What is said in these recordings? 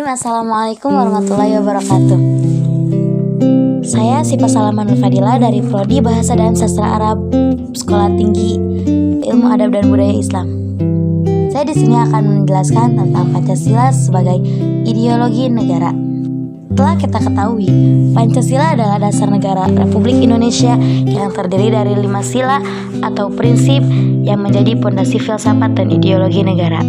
Assalamualaikum warahmatullahi wabarakatuh. Saya Sipa Salaman Fadila dari Prodi Bahasa dan Sastra Arab Sekolah Tinggi Ilmu Adab dan Budaya Islam. Saya di sini akan menjelaskan tentang Pancasila sebagai ideologi negara. Telah kita ketahui, Pancasila adalah dasar negara Republik Indonesia yang terdiri dari 5 sila atau prinsip yang menjadi pondasi filsafat dan ideologi negara.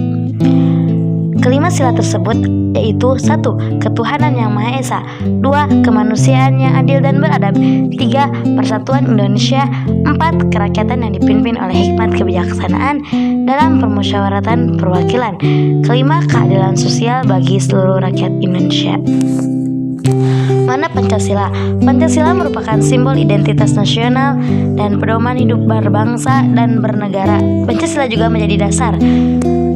Kelima sila tersebut yaitu 1. Ketuhanan yang Maha Esa, 2. Kemanusiaan yang adil dan beradab, 3. Persatuan Indonesia, 4. Kerakyatan yang dipimpin oleh hikmat kebijaksanaan dalam permusyawaratan perwakilan, kelima keadilan sosial bagi seluruh rakyat Indonesia. Mana Pancasila? Pancasila merupakan simbol identitas nasional dan pedoman hidup berbangsa dan bernegara. Pancasila juga menjadi dasar,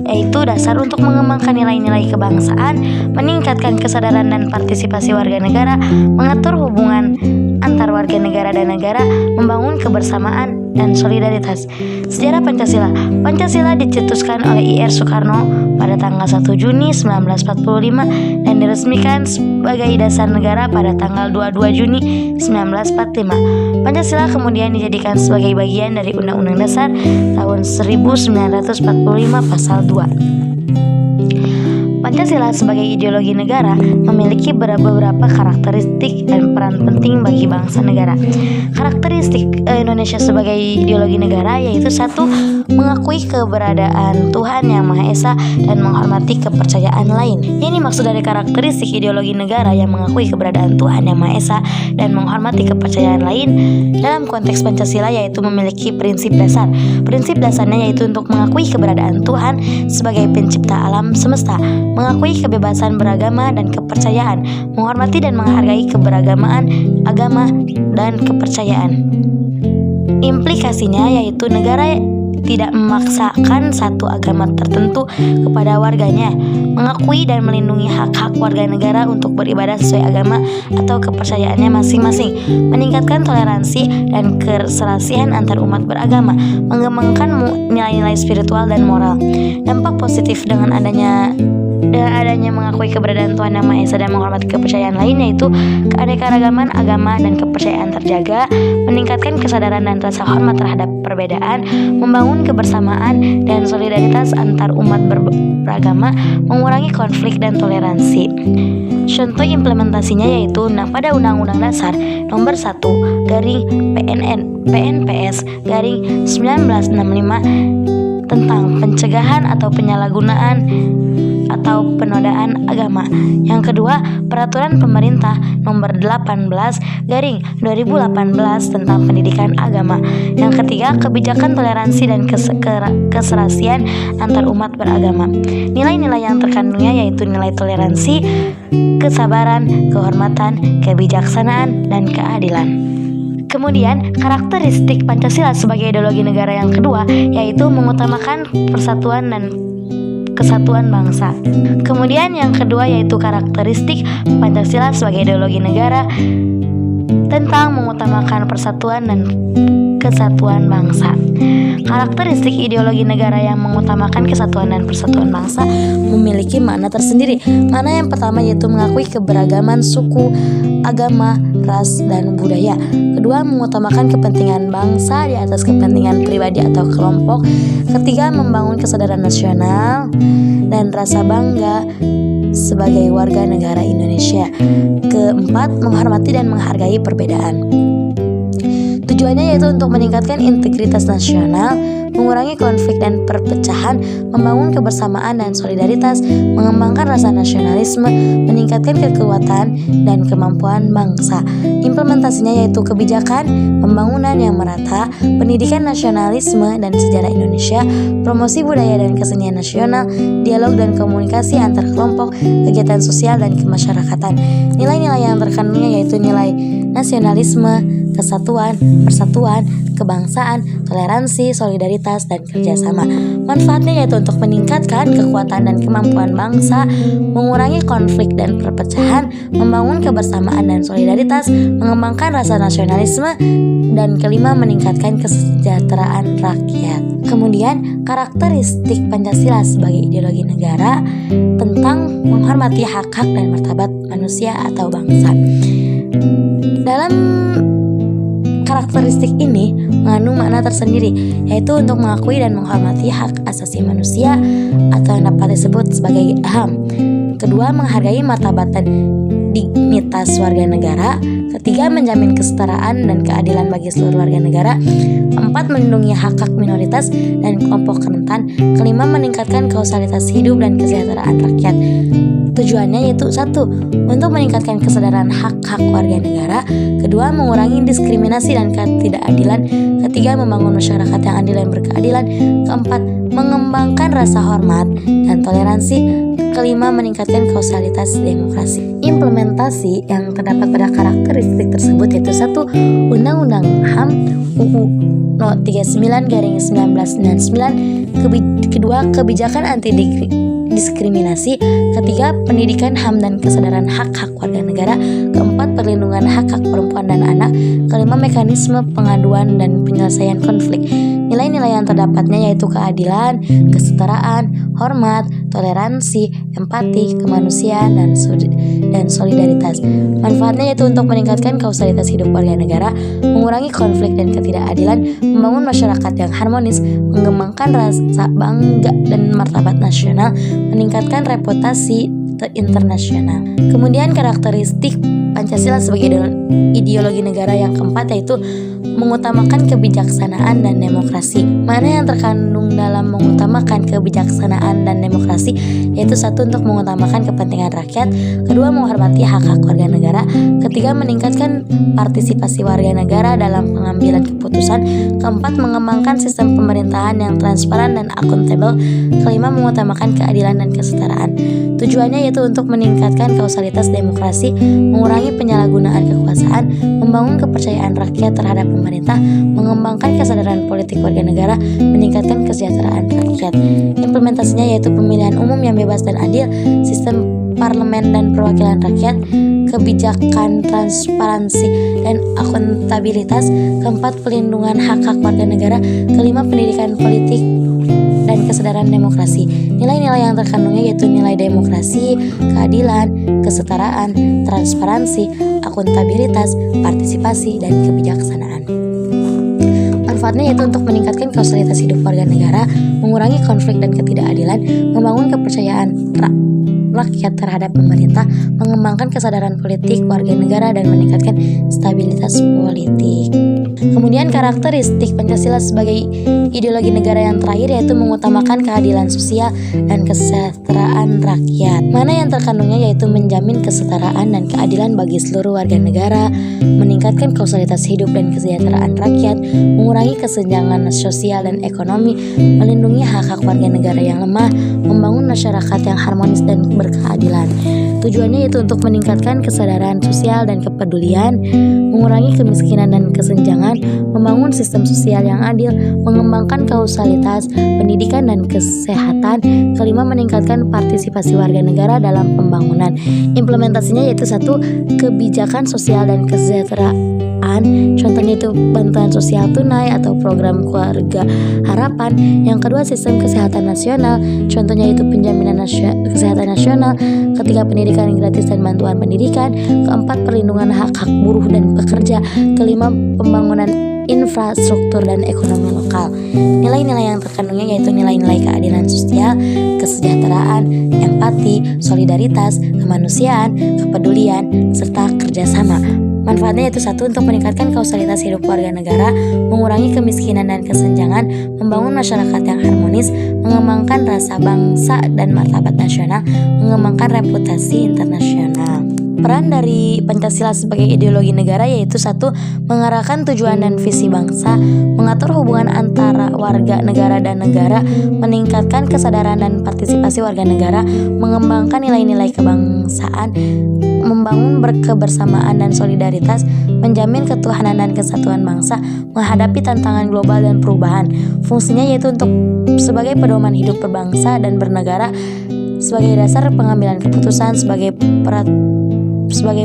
yaitu dasar untuk mengembangkan nilai-nilai kebangsaan, meningkatkan kesadaran dan partisipasi warga negara, mengatur hubungan antar warga negara dan negara, membangun kebersamaan dan solidaritas. Sejarah Pancasila. Pancasila dicetuskan oleh I.R. Soekarno pada tanggal 1 Juni 1945 dan diresmikan sebagai dasar negara pada tanggal 22 Juni 1945. Pancasila kemudian dijadikan sebagai bagian dari Undang-Undang Dasar tahun 1945 pasal 2. Pancasila sebagai ideologi negara memiliki beberapa karakteristik dan peran penting bagi bangsa negara. Karakteristik Indonesia sebagai ideologi negara yaitu 1. Mengakui keberadaan Tuhan yang Maha Esa dan menghormati kepercayaan lain. Ini maksud dari karakteristik ideologi negara yang mengakui keberadaan Tuhan yang Maha Esa dan menghormati kepercayaan lain dalam konteks Pancasila yaitu memiliki prinsip dasar. Prinsip dasarnya yaitu untuk mengakui keberadaan Tuhan sebagai pencipta alam semesta, mengakui kebebasan beragama dan kepercayaan, menghormati dan menghargai keberagaman agama dan kepercayaan. Implikasinya yaitu negara tidak memaksakan satu agama tertentu kepada warganya, mengakui dan melindungi hak-hak warga negara untuk beribadah sesuai agama atau kepercayaannya masing-masing, meningkatkan toleransi dan keserasian antar umat beragama, mengembangkan nilai-nilai spiritual dan moral. Dampak positif dengan adanya mengakui keberadaan Tuhan Yang Maha Esa dan menghormati kepercayaan lain yaitu keanekaragaman agama dan kepercayaan terjaga, meningkatkan kesadaran dan rasa hormat terhadap perbedaan, membangun kebersamaan dan solidaritas antar umat beragama, mengurangi konflik dan toleransi. Contoh implementasinya yaitu pada Undang-Undang Dasar Nomor 1 PNPS 1965 tentang pencegahan atau penyalahgunaan atau penodaan agama. Yang kedua, Peraturan Pemerintah Nomor 18 2018 tentang pendidikan agama. Yang ketiga, kebijakan toleransi dan keserasian antar umat beragama. Nilai-nilai yang terkandungnya yaitu nilai toleransi, kesabaran, kehormatan, kebijaksanaan, dan keadilan. Kemudian, karakteristik Pancasila sebagai ideologi negara yang kedua yaitu mengutamakan persatuan dan kesatuan bangsa. Kemudian yang kedua yaitu karakteristik Pancasila sebagai ideologi negara tentang mengutamakan persatuan dan kesatuan bangsa. Karakteristik ideologi negara yang mengutamakan kesatuan dan persatuan bangsa memiliki makna tersendiri. Makna yang pertama yaitu mengakui keberagaman suku, agama, ras, dan budaya. Kedua, mengutamakan kepentingan bangsa di atas kepentingan pribadi atau kelompok. Ketiga, membangun kesadaran nasional dan rasa bangga sebagai warga negara Indonesia. Keempat, menghormati dan menghargai perbedaan. Tujuannya yaitu untuk meningkatkan integritas nasional, mengurangi konflik dan perpecahan, membangun kebersamaan dan solidaritas, mengembangkan rasa nasionalisme, meningkatkan kekuatan dan kemampuan bangsa. Implementasinya yaitu kebijakan, pembangunan yang merata, pendidikan nasionalisme dan sejarah Indonesia, promosi budaya dan kesenian nasional, dialog dan komunikasi antar kelompok, kegiatan sosial dan kemasyarakatan. Nilai-nilai yang terkandungnya yaitu nilai nasionalisme, kesatuan, persatuan, kebangsaan, toleransi, solidaritas, dan kerjasama. Manfaatnya yaitu untuk meningkatkan kekuatan dan kemampuan bangsa, mengurangi konflik dan perpecahan, membangun kebersamaan dan solidaritas, mengembangkan rasa nasionalisme, dan kelima, meningkatkan kesejahteraan rakyat. Kemudian, karakteristik Pancasila sebagai ideologi negara tentang menghormati hak-hak dan martabat manusia atau bangsa. Dalam karakteristik ini mengandung makna tersendiri, yaitu untuk mengakui dan menghormati hak asasi manusia atau yang dapat disebut sebagai HAM. Kedua, menghargai martabat dan dignitas warga negara. Ketiga, menjamin kesetaraan dan keadilan bagi seluruh warga negara. Keempat, melindungi hak-hak minoritas dan kelompok rentan. Kelima, meningkatkan kausalitas hidup dan kesejahteraan rakyat. Tujuannya yaitu 1. Untuk meningkatkan kesadaran hak-hak warga negara. Kedua, mengurangi diskriminasi dan ketidakadilan. Ketiga, membangun masyarakat yang adil dan berkeadilan. Keempat, mengembangkan rasa hormat dan toleransi. Kelima, meningkatkan kausalitas demokrasi. Implementasi yang terdapat pada karakteristik tersebut yaitu 1. Undang-Undang HAM UU No 39/1999. Kedua, kebijakan anti diskriminasi. Ketiga, pendidikan HAM dan kesadaran hak-hak warga negara. Keempat, perlindungan hak-hak perempuan dan anak. Kelima, mekanisme pengaduan dan penyelesaian konflik. Nilai-nilai yang terdapatnya yaitu keadilan, kesetaraan, hormat, toleransi, empati, kemanusiaan, dan solidaritas. Manfaatnya yaitu untuk meningkatkan kausalitas hidup warga negara, mengurangi konflik dan ketidakadilan, membangun masyarakat yang harmonis, mengembangkan rasa bangga dan martabat nasional, meningkatkan reputasi internasional. Kemudian karakteristik Pancasila sebagai ideologi negara yang keempat yaitu mengutamakan kebijaksanaan dan demokrasi. Mana yang terkandung dalam mengutamakan kebijaksanaan dan demokrasi yaitu 1. Untuk mengutamakan kepentingan rakyat. Kedua, menghormati hak-hak warga negara. Ketiga, meningkatkan partisipasi warga negara dalam pengambilan keputusan. Keempat, mengembangkan sistem pemerintahan yang transparan dan akuntabel. Kelima, mengutamakan keadilan dan kesetaraan. Tujuannya yaitu untuk meningkatkan kausalitas demokrasi, mengurangi penyalahgunaan kekuasaan, membangun kepercayaan rakyat terhadap pemerintah, mengembangkan kesadaran politik warga negara, meningkatkan kesejahteraan rakyat. Implementasinya yaitu pemilihan umum yang bebas dan adil, sistem parlemen dan perwakilan rakyat, kebijakan transparansi dan akuntabilitas. Keempat, pelindungan hak-hak warga negara. Kelima, pendidikan politik dan kesadaran demokrasi. Nilai-nilai yang terkandungnya yaitu nilai demokrasi, keadilan, kesetaraan, transparansi, akuntabilitas, partisipasi, dan kebijaksanaan. Manfaatnya yaitu untuk meningkatkan kausalitas hidup warga negara, mengurangi konflik dan ketidakadilan, membangun kepercayaan rakyat terhadap pemerintah, mengembangkan kesadaran politik warga negara, dan meningkatkan stabilitas politik. Kemudian karakteristik Pancasila sebagai ideologi negara yang terakhir yaitu mengutamakan keadilan sosial dan kesejahteraan rakyat. Mana yang terkandungnya yaitu menjamin kesetaraan dan keadilan bagi seluruh warga negara, meningkatkan kausalitas hidup dan kesejahteraan rakyat, mengurangi kesenjangan sosial dan ekonomi, melindungi hak-hak warga negara yang lemah, membangun masyarakat yang harmonis dan berkeadilan. Tujuannya yaitu untuk meningkatkan kesadaran sosial dan kepedulian, mengurangi kemiskinan dan kesenjangan, membangun sistem sosial yang adil, mengembangkan kausalitas, pendidikan dan kesehatan. Kelima, meningkatkan partisipasi warga negara dalam pembangunan. Implementasinya yaitu 1. Kebijakan sosial dan kesejahteraan. Contohnya itu bantuan sosial tunai atau program keluarga harapan. Yang kedua, sistem kesehatan nasional. Contohnya itu penjaminan kesehatan nasional. Ketiga, pendidikan gratis dan bantuan pendidikan. Keempat, perlindungan hak-hak buruh dan pekerja. Kelima, pembangunan infrastruktur dan ekonomi lokal. Nilai-nilai yang terkandungnya yaitu nilai-nilai keadilan sosial, kesejahteraan, empati, solidaritas, kemanusiaan, kepedulian, serta kerjasama. Manfaatnya yaitu 1. Untuk meningkatkan kausalitas hidup warga negara, mengurangi kemiskinan dan kesenjangan, membangun masyarakat yang harmonis, mengembangkan rasa bangsa dan martabat nasional, mengembangkan reputasi internasional. Peran dari Pancasila sebagai ideologi negara yaitu 1. Mengarahkan tujuan dan visi bangsa, mengatur hubungan antara warga negara dan negara, meningkatkan kesadaran dan partisipasi warga negara, mengembangkan nilai-nilai kebangsaan, membangun kebersamaan dan solidaritas, menjamin ketuhanan dan kesatuan bangsa, menghadapi tantangan global dan perubahan. Fungsinya yaitu untuk sebagai pedoman hidup berbangsa dan bernegara, sebagai dasar pengambilan keputusan, sebagai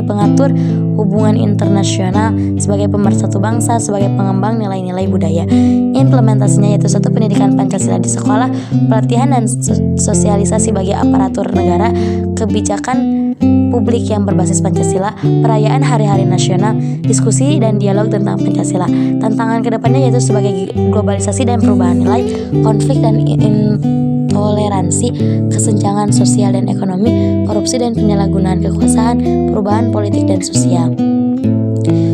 pengatur hubungan internasional, sebagai pemersatu bangsa, sebagai pengembang nilai-nilai budaya. Implementasinya yaitu satu, pendidikan Pancasila di sekolah, pelatihan dan sosialisasi bagi aparatur negara, kebijakan publik yang berbasis Pancasila, perayaan hari-hari nasional, diskusi dan dialog tentang Pancasila. Tantangan kedepannya yaitu sebagai globalisasi dan perubahan nilai, konflik dan intoleransi, kesenjangan sosial dan ekonomi, korupsi dan penyalahgunaan kekuasaan, perubahan politik dan sosial.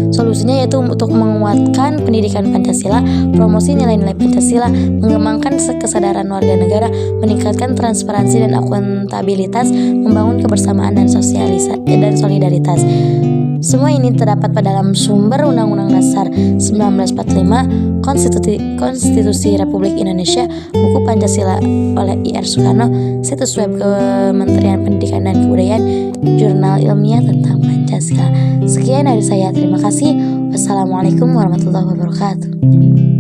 Solusinya yaitu untuk menguatkan pendidikan Pancasila, promosi nilai-nilai Pancasila, mengembangkan kesadaran warga negara, meningkatkan transparansi dan akuntabilitas, membangun kebersamaan dan solidaritas. Semua ini terdapat pada dalam sumber Undang-Undang Dasar 1945, Konstitusi Republik Indonesia, buku Pancasila oleh I.R. Soekarno, situs web Kementerian Pendidikan dan Kebudayaan, jurnal ilmiah tentang Pancasila. Sekian dari saya, terima kasih. Wassalamualaikum warahmatullahi wabarakatuh.